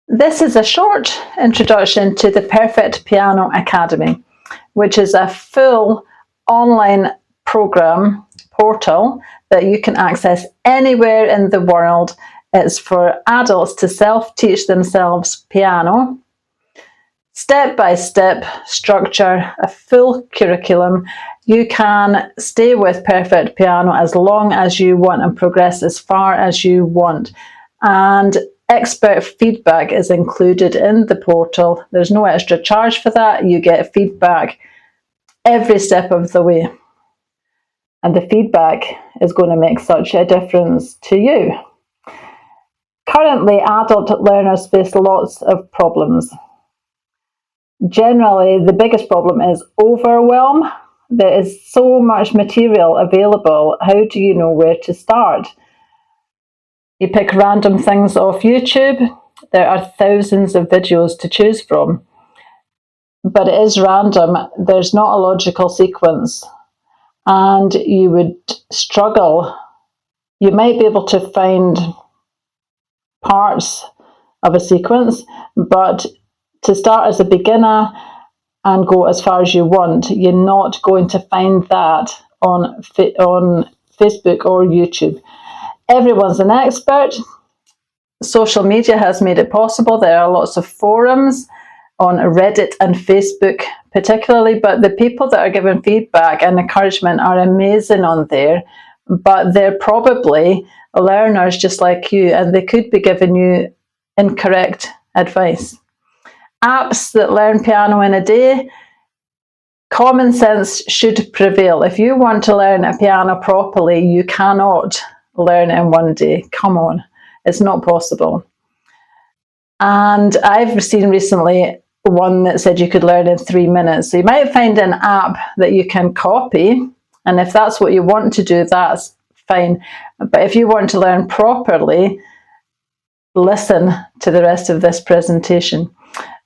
This is a short introduction to the Perfect Piano Academy, which is a full online program portal that you can access anywhere in the world. It's for adults to self-teach themselves piano, step-by-step structure, a full curriculum. You can stay with Perfect Piano as long as you want and progress as far as you want. And expert feedback is included in the portal. There's no extra charge for that. You get feedback every step of the way. And the feedback is going to make such a difference to you. Currently, adult learners face lots of problems. Generally, the biggest problem is overwhelm. There is so much material available. How do you know where to start? You pick random things off YouTube. There are thousands of videos to choose from, but it is random. There's not a logical sequence, and you would struggle. You might be able to find parts of a sequence, but to start as a beginner and go as far as you want, you're not going to find that on Facebook or YouTube. Everyone's an expert. Social media has made it possible. There are lots of forums on Reddit and Facebook particularly, but the people that are giving feedback and encouragement are amazing on there, but they're probably learners just like you, and they could be giving you incorrect advice. Apps that learn piano in a day, common sense should prevail. If you want to learn a piano properly, you cannot learn in one day. Come on, it's not possible. And I've seen recently one that said you could learn in 3 minutes. So you might find an app that you can copy, and if that's what you want to do, that's fine. But if you want to learn properly, listen to the rest of this presentation.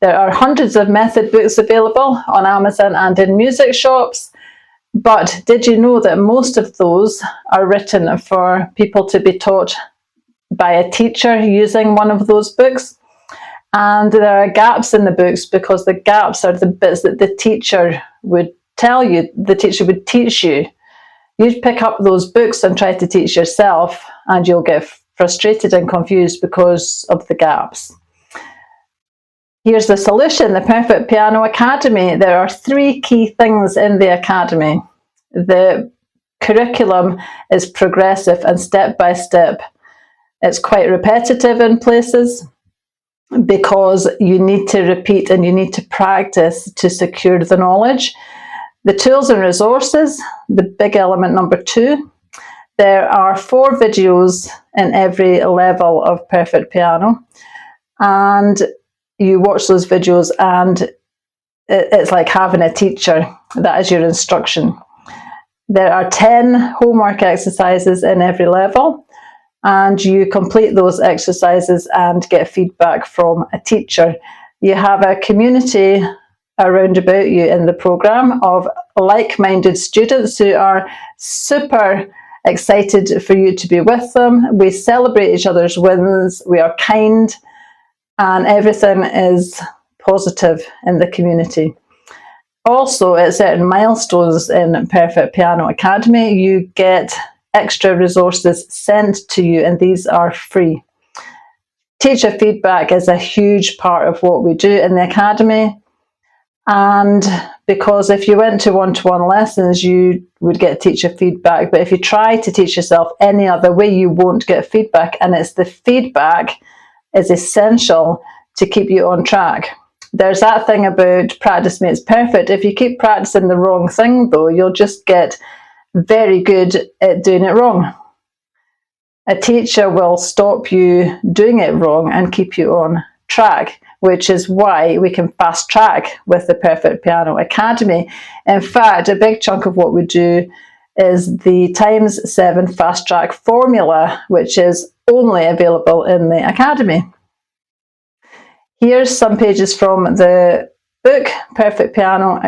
There are hundreds of method books available on Amazon and in music shops. But did you know that most of those are written for people to be taught by a teacher using one of those books? And there are gaps in the books because the gaps are the bits that the teacher would tell you, the teacher would teach you. You'd pick up those books and try to teach yourself, and you'll get frustrated and confused because of the gaps. Here's the solution, the Perfect Piano Academy. There are 3 key things in the academy. The curriculum is progressive and step by step. It's quite repetitive in places because you need to repeat and you need to practice to secure the knowledge. The tools and resources, the big element number 2. There are 4 videos in every level of Perfect Piano, and you watch those videos and it's like having a teacher. That is your instruction. There are 10 homework exercises in every level, and you complete those exercises and get feedback from a teacher. You have a community around about you in the program of like-minded students who are super excited for you to be with them. We celebrate each other's wins. We are kind. And everything is positive in the community. Also, at certain milestones in Perfect Piano Academy, you get extra resources sent to you, and these are free. Teacher feedback is a huge part of what we do in the academy. And because if you went to one-to-one lessons, you would get teacher feedback. But if you try to teach yourself any other way, you won't get feedback. And it's the feedback is essential to keep you on track. There's that thing about practice makes perfect. If you keep practicing the wrong thing, though, you'll just get very good at doing it wrong. A teacher will stop you doing it wrong and keep you on track, which is why we can fast track with the Perfect Piano Academy. In fact, a big chunk of what we do is the ×7 fast track formula, which is only available in the academy. Here's some pages from the book, Perfect Piano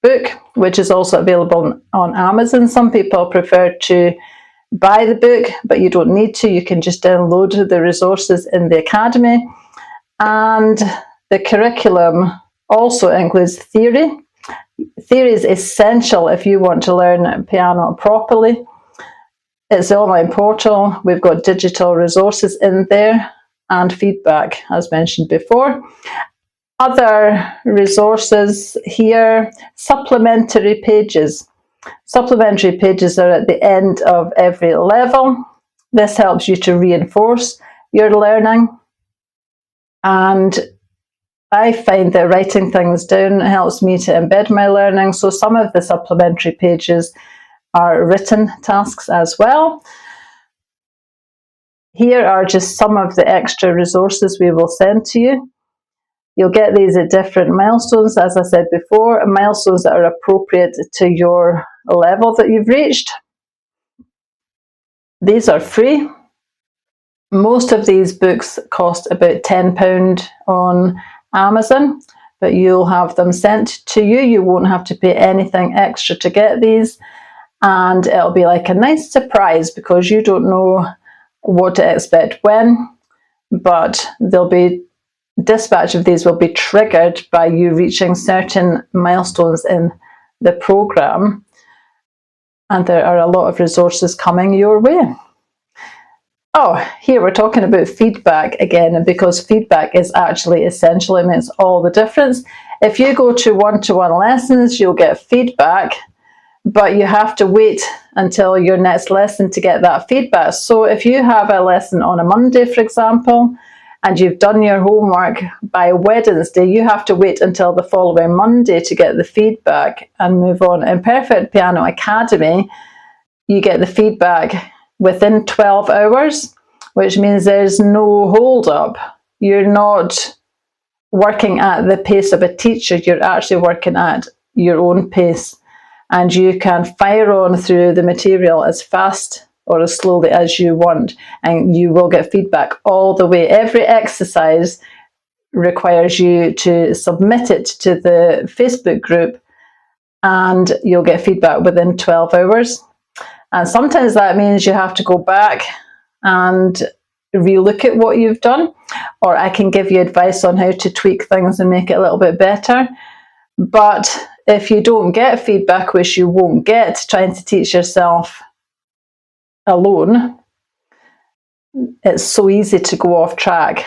book, which is also available on Amazon. Some people prefer to buy the book, but you don't need to. You can just download the resources in the academy. And the curriculum also includes theory. Theory is essential if you want to learn piano properly. It's the online portal. We've got digital resources in there and feedback, as mentioned before. Other resources here, supplementary pages. Supplementary pages are at the end of every level. This helps you to reinforce your learning. And I find that writing things down helps me to embed my learning. So some of the supplementary pages are written tasks as well. Here are just some of the extra resources we will send to you. You'll get these at different milestones, as I said before, milestones that are appropriate to your level that you've reached. These are free. Most of these books cost about £10 on Amazon, but you'll have them sent to you. You won't have to pay anything extra to get these, and it'll be like a nice surprise because you don't know what to expect when, but there'll be dispatch of these will be triggered by you reaching certain milestones in the program, and there are a lot of resources coming your way. Oh, here we're talking about feedback again, because feedback is actually essential. It makes all the difference. If you go to one-to-one lessons, you'll get feedback, but you have to wait until your next lesson to get that feedback. So if you have a lesson on a Monday, for example, and you've done your homework by Wednesday, you have to wait until the following Monday to get the feedback and move on. In Perfect Piano Academy, you get the feedback within 12 hours, which means there's no hold up. You're not working at the pace of a teacher, you're actually working at your own pace, and you can fire on through the material as fast or as slowly as you want, and you will get feedback all the way. Every exercise requires you to submit it to the Facebook group, and you'll get feedback within 12 hours. And sometimes that means you have to go back and relook at what you've done, or I can give you advice on how to tweak things and make it a little bit better. But if you don't get feedback, which you won't get trying to teach yourself alone, it's so easy to go off track.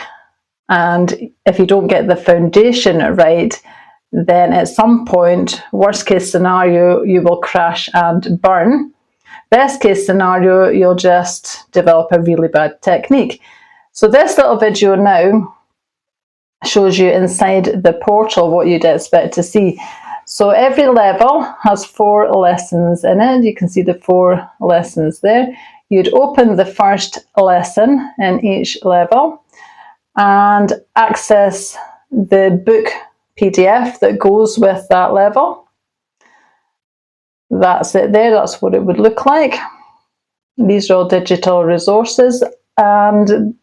And if you don't get the foundation right, then at some point, worst case scenario, you will crash and burn. Best case scenario, you'll just develop a really bad technique. So this little video now shows you inside the portal what you'd expect to see. So every level has 4 lessons in it. You can see the 4 lessons there. You'd open the first lesson in each level and access the book PDF that goes with that level. That's it there, that's what it would look like. These are all digital resources, and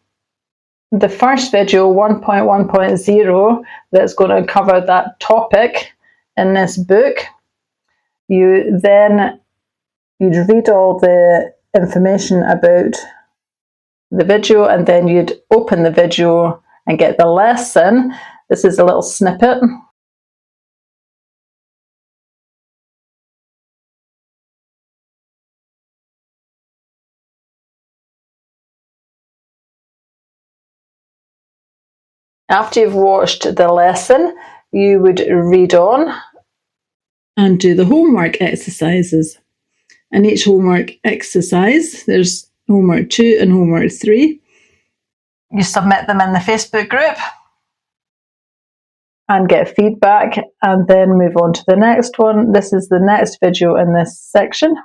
the first video, 1.1.0, that's going to cover that topic in this book, you'd read all the information about the video, and then you'd open the video and get the lesson. This is a little snippet. After you've watched the lesson, you would read on and do the homework exercises. And each homework exercise, there's homework 2 and homework 3. You submit them in the Facebook group and get feedback, and then move on to the next one. This is the next video in this section.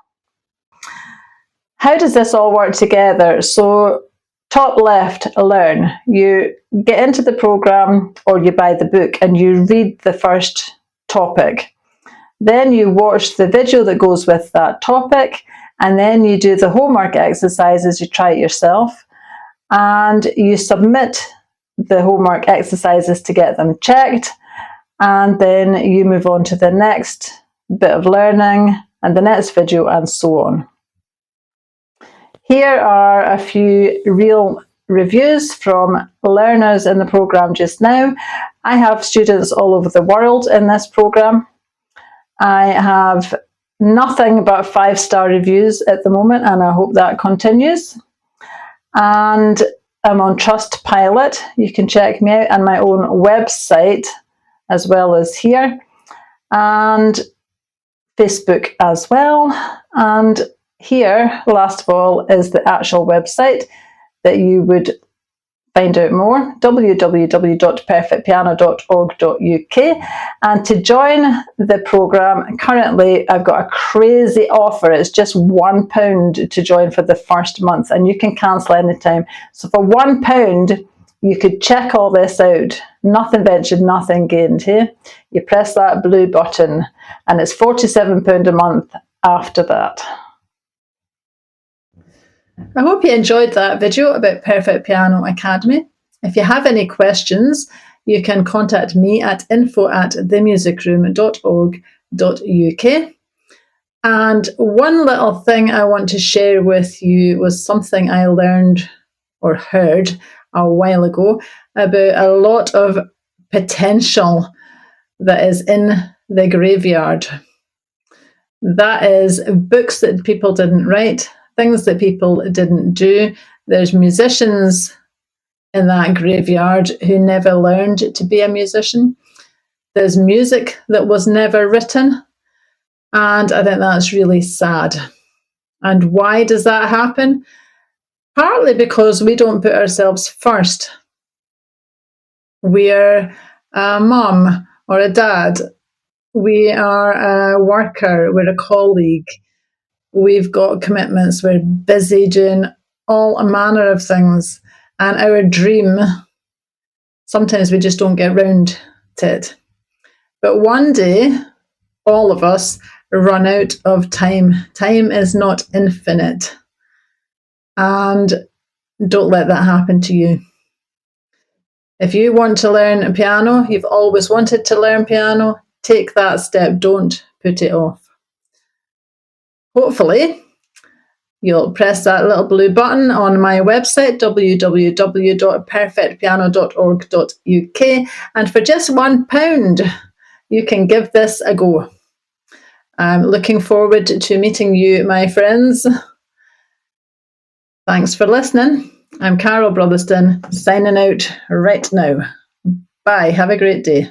How does this all work together? So top left, learn. You get into the program or you buy the book and you read the first topic. Then you watch the video that goes with that topic, and then you do the homework exercises, you try it yourself, and you submit the homework exercises to get them checked, and then you move on to the next bit of learning and the next video, and so on. Here are a few real reviews from learners in the programme just now. I have students all over the world in this programme. I have nothing but 5-star reviews at the moment, and I hope that continues. And I'm on Trustpilot. You can check me out on my own website as well as here, and Facebook as well. And here, last of all, is the actual website that you would find out more, www.perfectpiano.org.uk. And to join the programme, currently I've got a crazy offer. It's just £1 to join for the first month, and you can cancel anytime. So for £1, you could check all this out. Nothing ventured, nothing gained here. You press that blue button, and it's £47 a month after that. I hope you enjoyed that video about Perfect Piano Academy. If you have any questions, you can contact me at info@themusicroom.org.uk. And one little thing I want to share with you was something I learned or heard a while ago about a lot of potential that is in the graveyard. That is books that people didn't write, things that people didn't do. There's musicians in that graveyard who never learned to be a musician. There's music that was never written, and I think that's really sad. And why does that happen? Partly because we don't put ourselves first. We're a mum or a dad. We are a worker. We're a colleague. We've got commitments. We're busy doing all manner of things. And our dream, sometimes we just don't get round to it. But one day, all of us run out of time. Time is not infinite. And don't let that happen to you. If you want to learn piano, you've always wanted to learn piano, take that step. Don't put it off. Hopefully, you'll press that little blue button on my website, www.perfectpiano.org.uk, and for just £1, you can give this a go. I'm looking forward to meeting you, my friends. Thanks for listening. I'm Carol Brotherston, signing out right now. Bye. Have a great day.